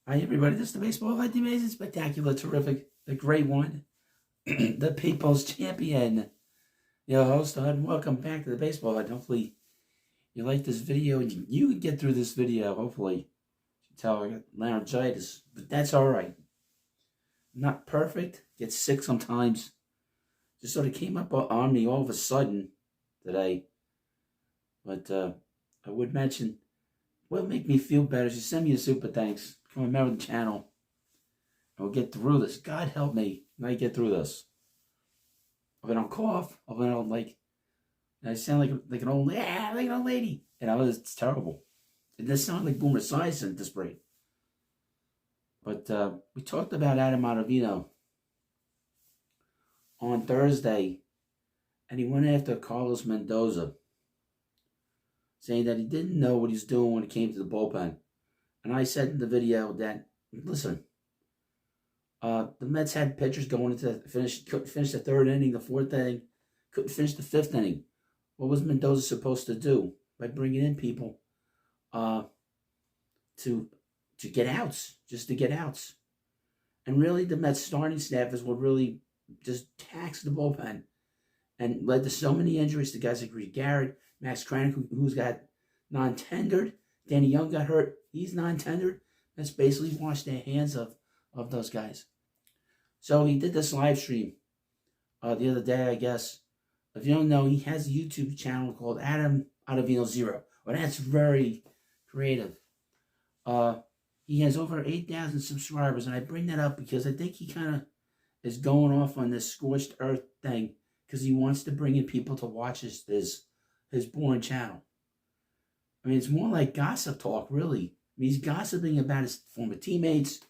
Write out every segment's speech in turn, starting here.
Hi, everybody. This is the Baseball Light, the amazing, spectacular, terrific, the great one, the people's champion, your host, and welcome back to the Baseball Light. Hopefully, you like this video and you can get through this video. Hopefully, you can tell I got laryngitis, but that's all right. I'm not perfect, get sick sometimes. Just sort of came up on me all of a sudden today. But I would mention, what would make me feel better is you send me a super thanks, become a member of the channel. We'll get through this. God help me when I get through this. If I don't cough, if I don't I sound like an old lady. It's terrible. It does sound like Boomer Esiason at this break. But we talked about Adam Ottavino on Thursday, and he went after Carlos Mendoza, saying that he didn't know what he was doing when it came to the bullpen. And I said in the video that, listen, the Mets had pitchers going into couldn't finish the third inning, the fourth inning, couldn't finish the fifth inning. What was Mendoza supposed to do by bringing in people to get outs, just to get outs? And really, the Mets starting staff is what really just taxed the bullpen and led to so many injuries to guys like Reed Garrett, Max Kranick, who's got non-tendered. Danny Young got hurt. He's non-tendered. That's basically washed their hands of those guys. So he did this live stream the other day, I guess. If you don't know, he has a YouTube channel called Adam Ottavino 0. Well, that's very creative. He has over 8,000 subscribers, and I bring that up because I think he kind of is going off on this scorched earth thing because he wants to bring in people to watch his boring channel. I mean, it's more like gossip talk, really. I mean, he's gossiping about his former teammates.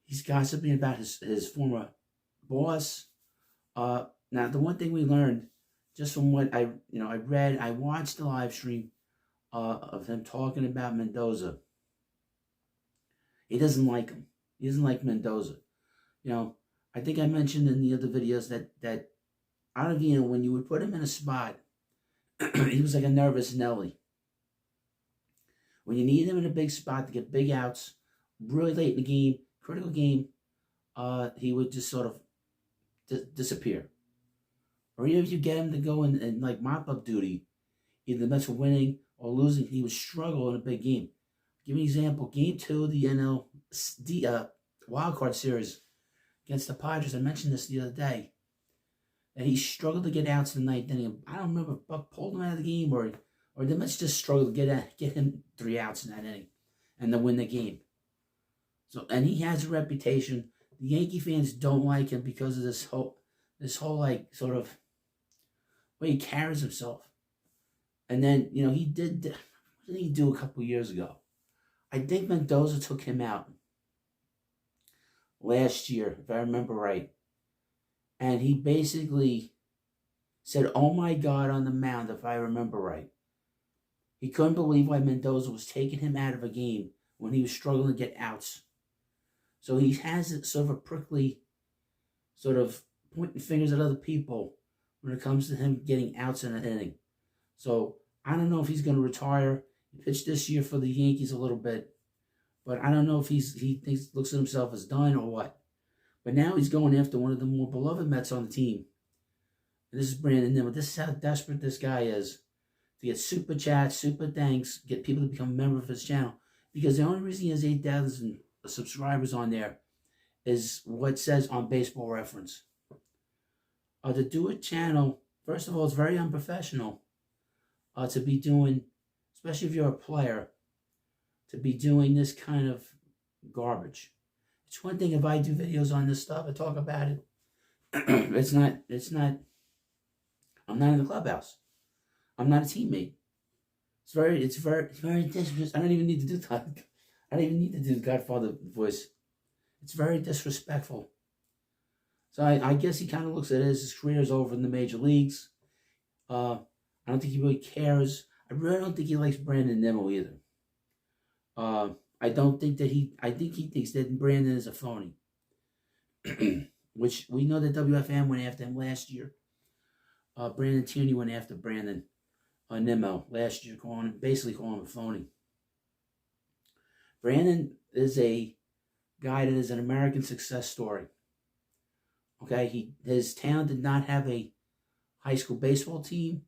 He's gossiping about his former boss. Now, the one thing we learned, just from what I read, I watched the live stream of him talking about Mendoza. He doesn't like him. He doesn't like Mendoza. I think I mentioned in the other videos that Ottavino, when you would put him in a spot, he was like a nervous Nelly. When you need him in a big spot to get big outs, really late in the game, critical game, he would just sort of disappear. Or even if you get him to go in like mop-up duty, either the Mets were winning or losing, he would struggle in a big game. Give me an example. Game 2 of the NL Wild Card Series against the Padres. I mentioned this the other day. That he struggled to get outs in the ninth inning. I don't remember if Buck pulled him out of the game or the Mets just struggled to get him 3 outs in that inning and to win the game. So, and he has a reputation. The Yankee fans don't like him because of this whole like sort of way he carries himself. And then, he did, what did he do a couple years ago? I think Mendoza took him out last year, if I remember right. And he basically said, "Oh my God," on the mound, if I remember right. He couldn't believe why Mendoza was taking him out of a game when he was struggling to get outs. So he has sort of a prickly, sort of pointing fingers at other people when it comes to him getting outs in an inning. So I don't know if he's going to retire. He pitched this year for the Yankees a little bit, but I don't know if he looks at himself as done or what. But now he's going after one of the more beloved Mets on the team. And this is Brandon Nimmo. This is how desperate this guy is to get super chats, super thanks, get people to become a member of his channel. Because the only reason he has 8,000 subscribers on there is what it says on Baseball Reference. To do a channel, first of all, it's very unprofessional to be doing, especially if you're a player, to be doing this kind of garbage. It's one thing if I do videos on this stuff, I talk about it. It's not, I'm not in the clubhouse. I'm not a teammate. It's very disrespectful. I don't even need to do that. I don't even need to do the Godfather voice. It's very disrespectful. So I guess he kind of looks at it as his career's over in the major leagues. I don't think he really cares. I really don't think he likes Brandon Nimmo either. I think he thinks that Brandon is a phony. Which we know that WFM went after him last year. Brandon Tierney went after Brandon Nimmo last year, basically calling him a phony. Brandon is a guy that is an American success story. Okay, his town did not have a high school baseball team.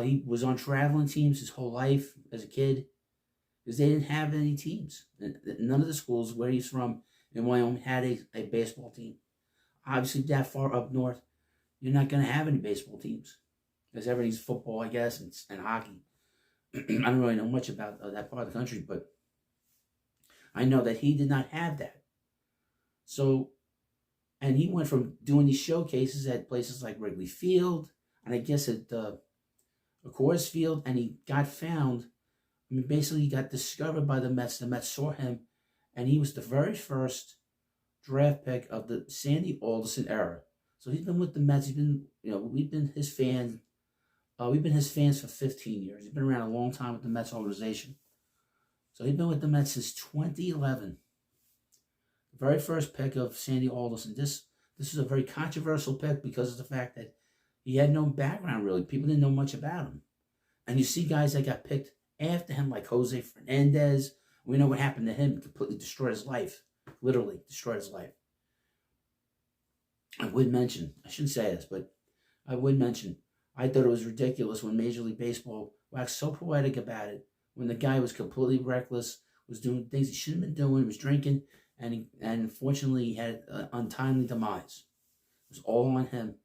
He was on traveling teams his whole life as a kid because they didn't have any teams. None of the schools where he's from in Wyoming had a baseball team. Obviously, that far up north, you're not going to have any baseball teams because everything's football, I guess, and hockey. I don't really know much about that part of the country, but I know that he did not have that. So, and he went from doing these showcases at places like Wrigley Field, and I guess at Coors Field, and he got found. I mean, basically, he got discovered by the Mets. The Mets saw him, and he was the very first draft pick of the Sandy Alderson era. So he's been with the Mets. He's been, we've been his fans. We've been his fans for 15 years. He's been around a long time with the Mets organization. So he's been with the Mets since 2011. The very first pick of Sandy Alderson. This is a very controversial pick because of the fact that he had no background, really. People didn't know much about him. And you see guys that got picked after him, like Jose Fernandez. We know what happened to him. He completely destroyed his life. Literally destroyed his life. I would mention, I shouldn't say this, but I would mention, I thought it was ridiculous when Major League Baseball waxed so poetic about it, when the guy was completely reckless, was doing things he shouldn't have been doing, was drinking, and unfortunately he had an untimely demise. It was all on him.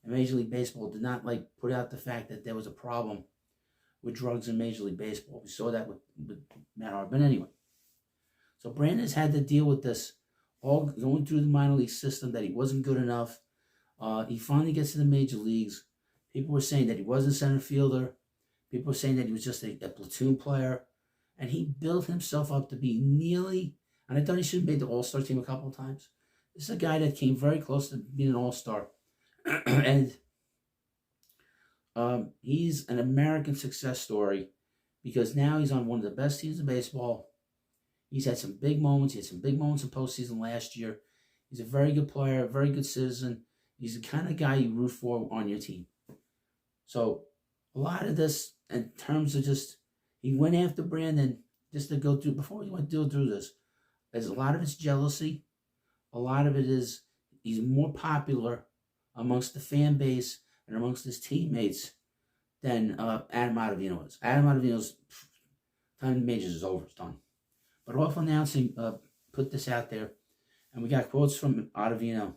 And Major League Baseball did not put out the fact that there was a problem with drugs in Major League Baseball. We saw that with Matt Harper. But anyway, so Brandon's had to deal with this, all going through the minor league system, that he wasn't good enough. He finally gets to the major leagues. People were saying that he wasn't a center fielder. People were saying that he was just a platoon player. And he built himself up to be nearly, and I thought he should have made the All-Star team a couple of times. This is a guy that came very close to being an All-Star. And he's an American success story because now he's on one of the best teams in baseball. He's had some big moments. He had some big moments in postseason last year. He's a very good player, a very good citizen. He's the kind of guy you root for on your team. So a lot of this, in terms of just, he went after Brandon just to go through, before he went through this, there's a lot of it's jealousy. A lot of it is he's more popular amongst the fan base and amongst his teammates than Adam Ottavino is. Adam Ottavino's time in the majors is over. It's done. But Off Announcing put this out there, and we got quotes from Ottavino.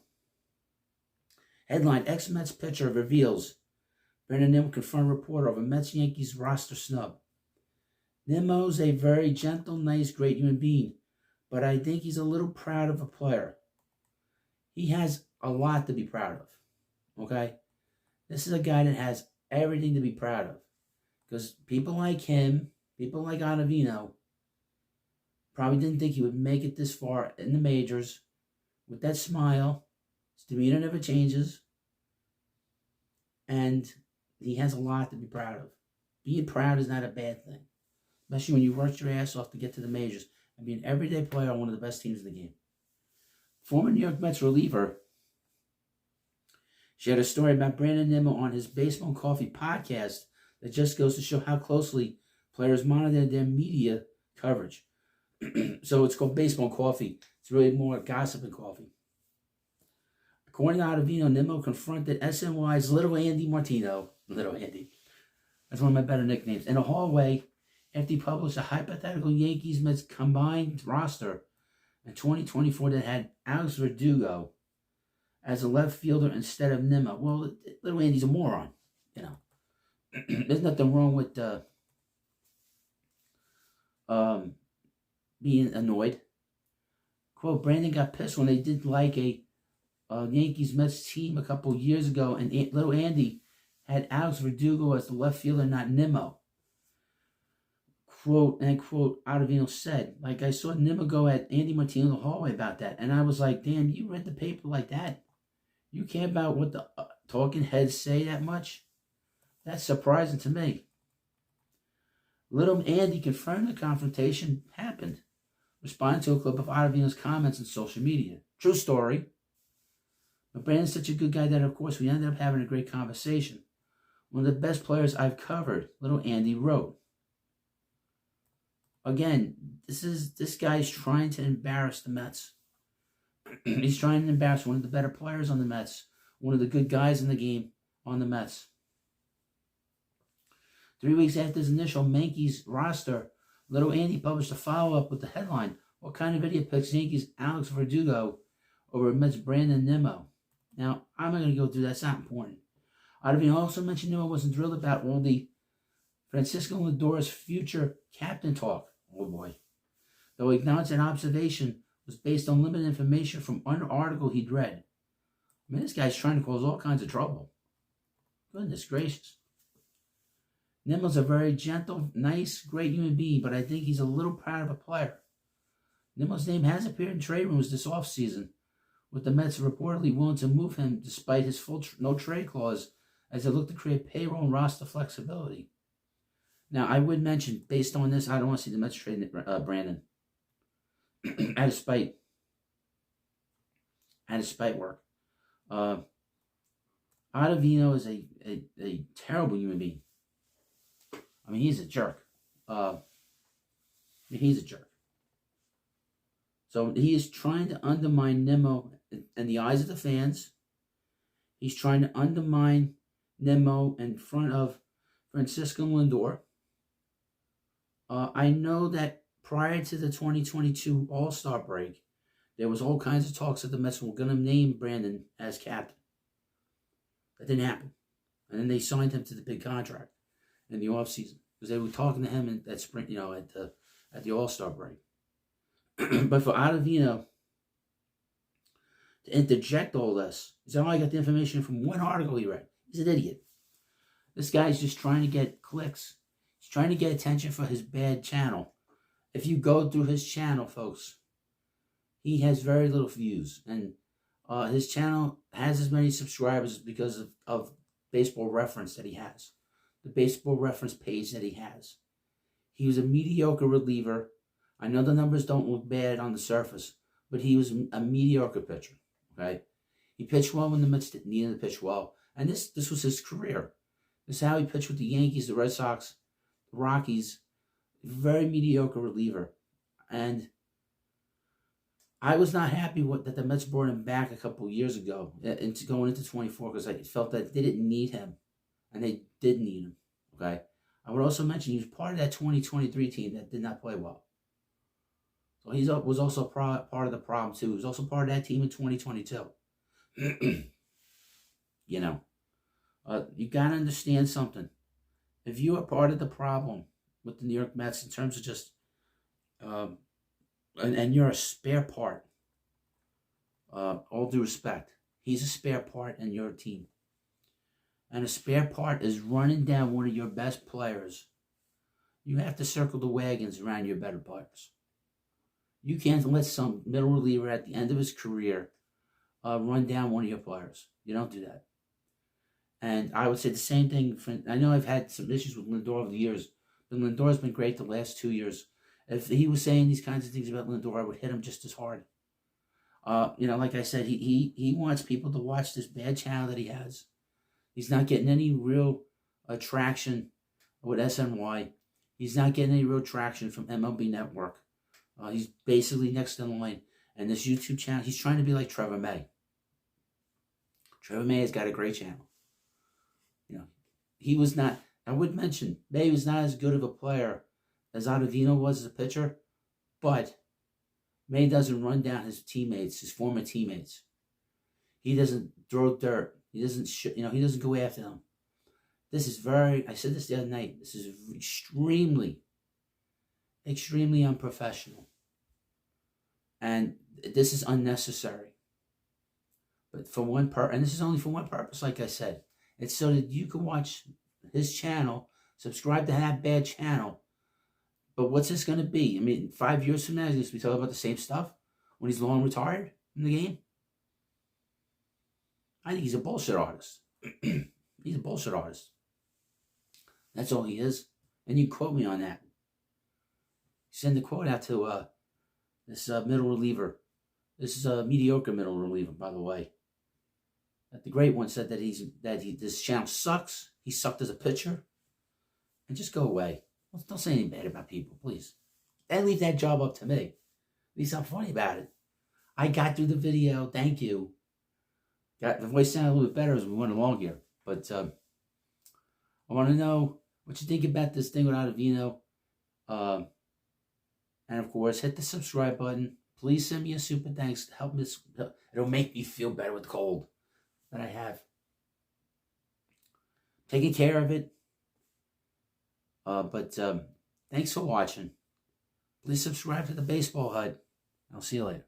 Headline, ex-Mets pitcher reveals Brandon Nimmo confronted reporter over Mets-Yankees roster snub. Nimmo's a very gentle, nice, great human being, but I think he's a little proud of a player. He has a lot to be proud of, okay? This is a guy that has everything to be proud of. Because people like him, people like Ottavino, probably didn't think he would make it this far in the majors with that smile. His demeanor never changes. And he has a lot to be proud of. Being proud is not a bad thing, especially when you worked your ass off to get to the majors and be an everyday player on one of the best teams in the game. Former New York Mets reliever shared a story about Brandon Nimmo on his Baseball and Coffee podcast that just goes to show how closely players monitor their media coverage. So it's called Baseball and Coffee. It's really more gossip and coffee. According to Ottavino, Nimmo confronted SNY's Little Andy Martino. Little Andy. That's one of my better nicknames. In a hallway after he published a hypothetical Yankees-Mets combined roster in 2024 that had Alex Verdugo as a left fielder instead of Nimmo. Well, Little Andy's a moron, There's nothing wrong with being annoyed. Quote, Brandon got pissed when they did a Yankees-Mets team a couple years ago, and Little Andy had Alex Verdugo as the left fielder, not Nimmo. Quote, and quote, Ottavino said, I saw Nimmo go at Andy Martino in the hallway about that, and I was like, damn, you read the paper like that? You care about what the talking heads say that much? That's surprising to me. Little Andy confirmed the confrontation happened, responding to a clip of Ottavino's comments on social media. True story. But Brandon's such a good guy that, of course, we ended up having a great conversation. One of the best players I've covered, Little Andy wrote. Again, this guy's trying to embarrass the Mets. He's trying to embarrass one of the better players on the Mets, one of the good guys in the game on the Mets. 3 weeks after his initial Yankees roster, Little Andy published a follow-up with the headline, "What kind of idiot picks Yankees Alex Verdugo over Mets Brandon Nimmo?" Now, I'm not going to go through that. It's not important. Ottavino also mentioned Nimmo wasn't thrilled about all the Francisco Lindor's future captain talk. Oh, boy. Though he acknowledged that observation was based on limited information from an article he'd read. I mean, this guy's trying to cause all kinds of trouble. Goodness gracious. Nimmo's a very gentle, nice, great human being, but I think he's a little proud of a player. Nimmo's name has appeared in trade rumors this offseason, with the Mets reportedly willing to move him despite his full no-trade clause as they look to create payroll and roster flexibility. Now, I would mention, based on this, I don't want to see the Mets trade Brandon. Out of spite. Out of spite work. Ottavino is a terrible human being. I mean, he's a jerk. He's a jerk. So he is trying to undermine Nimmo in the eyes of the fans. He's trying to undermine Nimmo in front of Francisco Lindor. I know that prior to the 2022 All-Star break, there was all kinds of talks that the Mets were going to name Brandon as captain. That didn't happen. And then they signed him to the big contract in the offseason because they were talking to him at spring, at the All-Star break. But for Ottavino to interject all this, he said, "Oh, I got the information from one article he read." He's an idiot. This guy's just trying to get clicks. He's trying to get attention for his bad channel. If you go through his channel, folks, he has very little views. And his channel has as many subscribers because of Baseball Reference that he has. The Baseball Reference page that he has. He was a mediocre reliever. I know the numbers don't look bad on the surface, but he was a mediocre pitcher. Okay? He pitched well when the Mets didn't need him to pitch well. And this was his career. This is how he pitched with the Yankees, the Red Sox, the Rockies. Very mediocre reliever. And I was not happy that the Mets brought him back a couple years ago into going into 24 because I felt that they didn't need him. And they did need him. Okay? I would also mention he was part of that 2023 team that did not play well. So he was also part of the problem too. He was also part of that team in 2022. You got to understand something. If you are part of the problem with the New York Mets in terms of just, and you're a spare part, all due respect, he's a spare part in your team. And a spare part is running down one of your best players. You have to circle the wagons around your better players. You can't let some middle reliever at the end of his career run down one of your players. You don't do that. And I would say the same thing. I know I've had some issues with Lindor over the years, but Lindor's been great the last 2 years. If he was saying these kinds of things about Lindor, I would hit him just as hard. Like I said, he wants people to watch this bad channel that he has. He's not getting any real traction with SNY. He's not getting any real traction from MLB Network. He's basically next in line. And this YouTube channel, he's trying to be like Trevor May. Trevor May has got a great channel. He was not, I would mention, May was not as good of a player as Ottavino was as a pitcher, but May doesn't run down his teammates, his former teammates. He doesn't throw dirt. He doesn't, he doesn't go after them. This is I said this the other night, this is extremely unprofessional. And this is unnecessary. But for one and this is only for one purpose, like I said. It's so that you can watch his channel, subscribe to that bad channel. But what's this going to be? I mean, 5 years from now, he's going to be talking about the same stuff when he's long retired in the game? I think he's a bullshit artist. He's a bullshit artist. That's all he is. And you quote me on that. Send the quote out to this middle reliever. This is a mediocre middle reliever, by the way. The great one said that this channel sucks. He sucked as a pitcher. And just go away. Don't say anything bad about people, please. They leave that job up to me. At least I'm funny about it. I got through the video. Thank you. Got the voice sounded a little bit better as we went along here. But I want to know what you think about this thing with Ottavino. And of course, hit the subscribe button. Please send me a super thanks to help me. It'll make me feel better with the cold that I have. Taking care of it. But thanks for watching. Please subscribe to the Baseball Hut. I'll see you later.